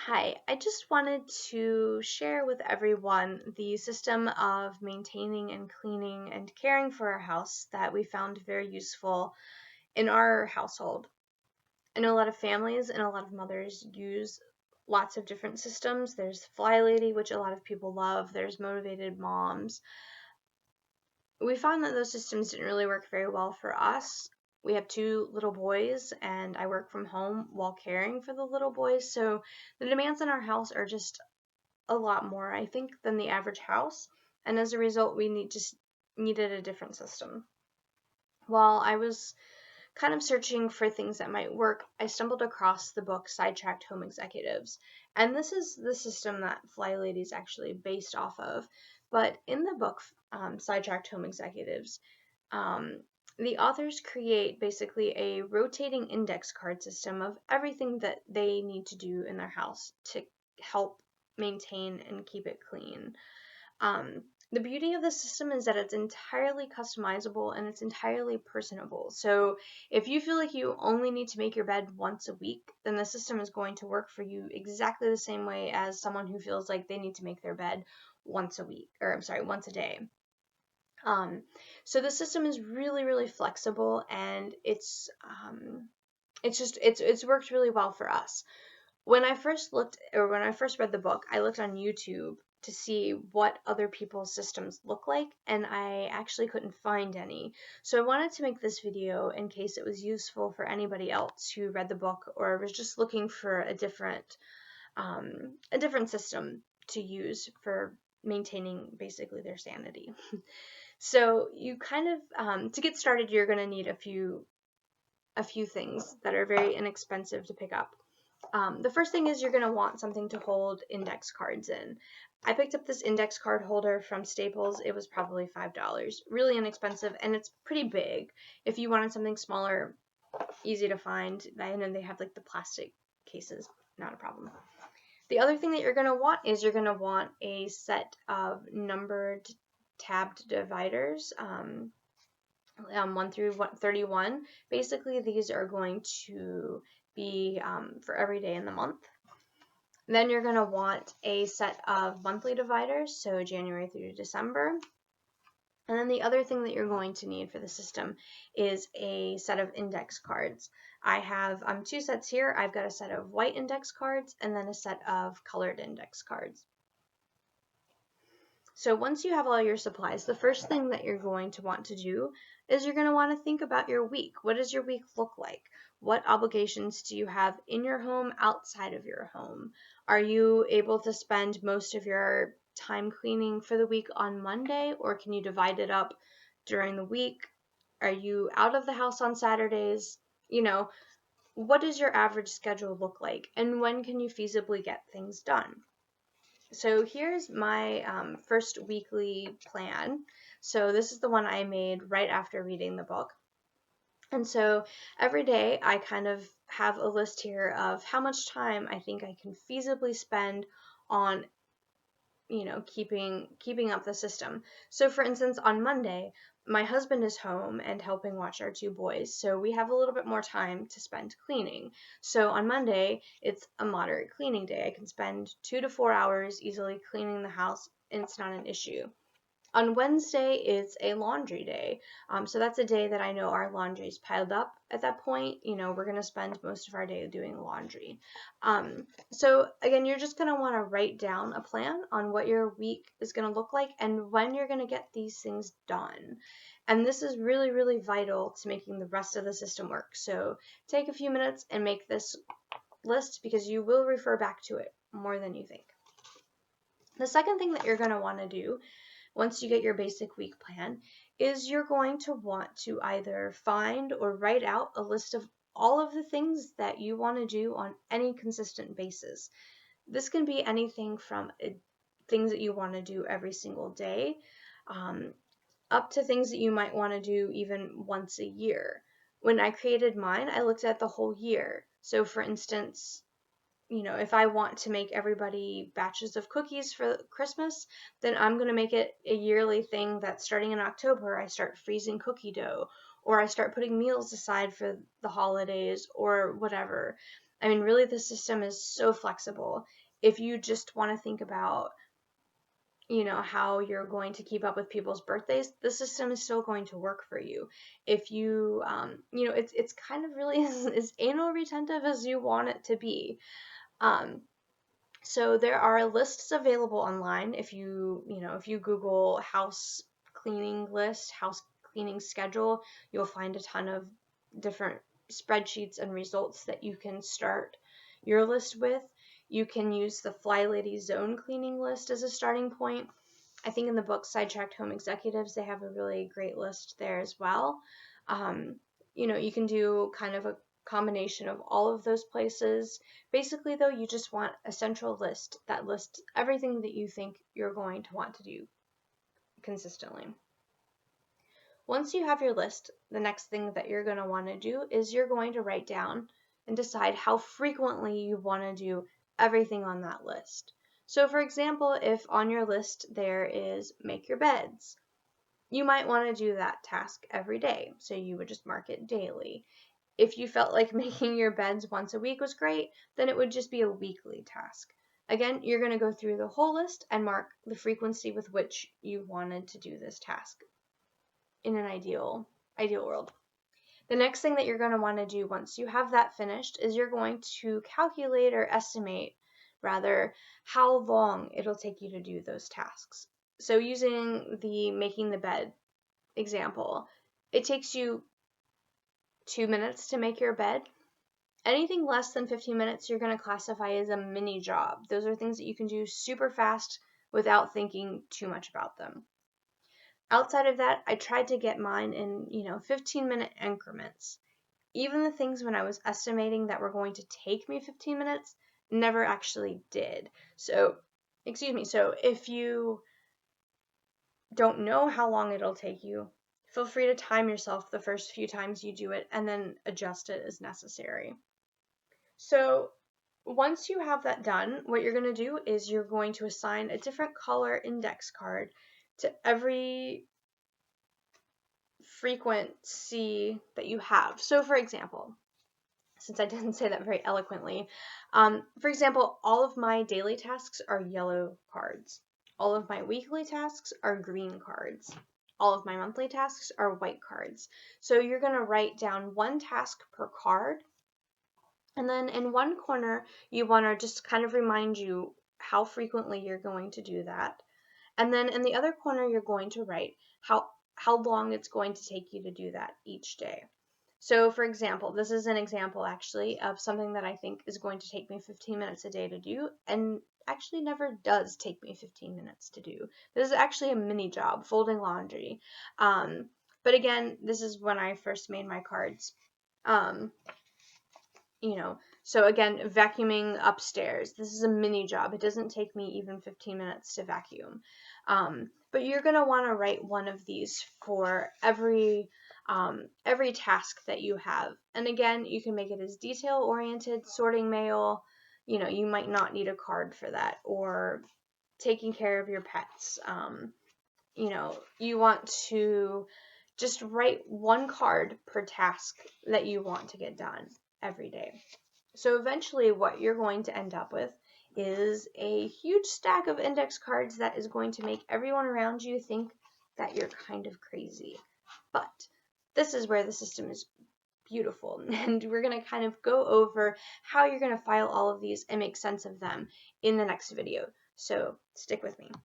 Hi, I just wanted to share with everyone the system of maintaining and cleaning and caring for our house that we found very useful in our household. I know a lot of families and a lot of mothers use lots of different systems. There's Fly Lady, which a lot of people love. There's Motivated Moms. We found that those systems didn't really work very well for us. We have two little boys, and I work from home while caring for the little boys, so the demands in our house are just a lot more, I think, than the average house, and as a result, we needed a different system. While I was kind of searching for things that might work, I stumbled across the book Sidetracked Home Executives, and this is the system that Fly Lady is actually based off of. But in the book Sidetracked Home Executives, um, the authors create basically a rotating index card system of everything that they need to do in their house to help maintain and keep it clean. The beauty of the system is that it's entirely customizable and it's entirely personable. So if you feel like you only need to make your bed once a week, then the system is going to work for you exactly the same way as someone who feels like they need to make their bed once a week, or I'm sorry, once a day. Um, so the system is really, really flexible, and it's worked really well for us. When I first read the book, I looked on YouTube to see what other people's systems look like, and I actually couldn't find any. So I wanted to make this video in case it was useful for anybody else who read the book or was just looking for a different system to use for maintaining basically their sanity. So you kind of to get started, you're going to need a few things that are very inexpensive to pick up. The first thing is you're going to want something to hold index cards in. I picked up this index card holder from Staples. It was probably $5. Really inexpensive, and it's pretty big. If you wanted something smaller, easy to find, I know they have like the plastic cases, not a problem. The other thing that you're going to want is you're going to want a set of numbered tabbed dividers. 1 through 31. Basically, these are going to be for every day in the month. Then you're going to want a set of monthly dividers, so January through December. And then the other thing that you're going to need for the system is a set of index cards. I have two sets here. I've got a set of white index cards and then a set of colored index cards. So once you have all your supplies, the first thing that you're going to want to do is you're going to want to think about your week. What does your week look like? What obligations do you have in your home, outside of your home? Are you able to spend most of your time cleaning for the week on Monday, or can you divide it up during the week? Are you out of the house on Saturdays? What does your average schedule look like, and when can you feasibly get things done? So here's my first weekly plan. So this is the one I made right after reading the book. And so every day I kind of have a list here of how much time I think I can feasibly spend on keeping up the system. So for instance, on Monday, my husband is home and helping watch our two boys, so we have a little bit more time to spend cleaning. So on Monday, it's a moderate cleaning day. I can spend 2 to 4 hours easily cleaning the house, and it's not an issue. On Wednesday, it's a laundry day. So that's a day that I know our laundry's piled up at that point. We're going to spend most of our day doing laundry. So again, you're just going to want to write down a plan on what your week is going to look like and when you're going to get these things done. And this is really, really vital to making the rest of the system work. So take a few minutes and make this list because you will refer back to it more than you think. The second thing that you're going to want to do once you get your basic week plan is you're going to want to either find or write out a list of all of the things that you want to do on any consistent basis. This can be anything from things that you want to do every single day, up to things that you might want to do even once a year. When I created mine, I looked at the whole year. So for instance, if I want to make everybody batches of cookies for Christmas, then I'm going to make it a yearly thing that starting in October, I start freezing cookie dough, or I start putting meals aside for the holidays, or whatever. I mean, really, the system is so flexible. If you just want to think about, how you're going to keep up with people's birthdays, the system is still going to work for you. If you, it's kind of really as anal retentive as you want it to be. So there are lists available online. If you Google house cleaning list, house cleaning schedule, you'll find a ton of different spreadsheets and results that you can start your list with. You can use the Fly Lady Zone cleaning list as a starting point. I think in the book Sidetracked Home Executives, they have a really great list there as well. You can do kind of a combination of all of those places. Basically, though, you just want a central list that lists everything that you think you're going to want to do consistently. Once you have your list, the next thing that you're going to want to do is you're going to write down and decide how frequently you want to do everything on that list. So, for example, if on your list there is make your beds, you might want to do that task every day. So you would just mark it daily. If you felt like making your beds once a week was great, then it would just be a weekly task. Again, you're going to go through the whole list and mark the frequency with which you wanted to do this task in an ideal world. The next thing that you're going to want to do once you have that finished is you're going to calculate or estimate, rather, how long it'll take you to do those tasks. So using the making the bed example, it takes you 2 minutes to make your bed. Anything less than 15 minutes, you're going to classify as a mini job. Those are things that you can do super fast without thinking too much about them. Outside of that, I tried to get mine in, 15-minute increments. Even the things when I was estimating that were going to take me 15 minutes never actually did. So if you don't know how long it'll take you, feel free to time yourself the first few times you do it and then adjust it as necessary. So once you have that done, what you're going to do is you're going to assign a different color index card to every frequency that you have. So for example, since I didn't say that very eloquently, for example, all of my daily tasks are yellow cards. All of my weekly tasks are green cards. All of my monthly tasks are white cards. So you're going to write down one task per card. And then in one corner, you want to just kind of remind you how frequently you're going to do that. And then in the other corner, you're going to write how long it's going to take you to do that each day. So for example, this is an example actually of something that I think is going to take me 15 minutes a day to do, and actually never does take me 15 minutes to do. This is actually a mini job, folding laundry. But again, this is when I first made my cards. So again, vacuuming upstairs. This is a mini job. It doesn't take me even 15 minutes to vacuum. But you're going to want to write one of these for every task that you have. And again, you can make it as detail-oriented, sorting mail. You might not need a card for that, or taking care of your pets. You want to just write one card per task that you want to get done every day. So eventually what you're going to end up with is a huge stack of index cards that is going to make everyone around you think that you're kind of crazy. But this is where the system is beautiful, and we're going to kind of go over how you're going to file all of these and make sense of them in the next video. So stick with me.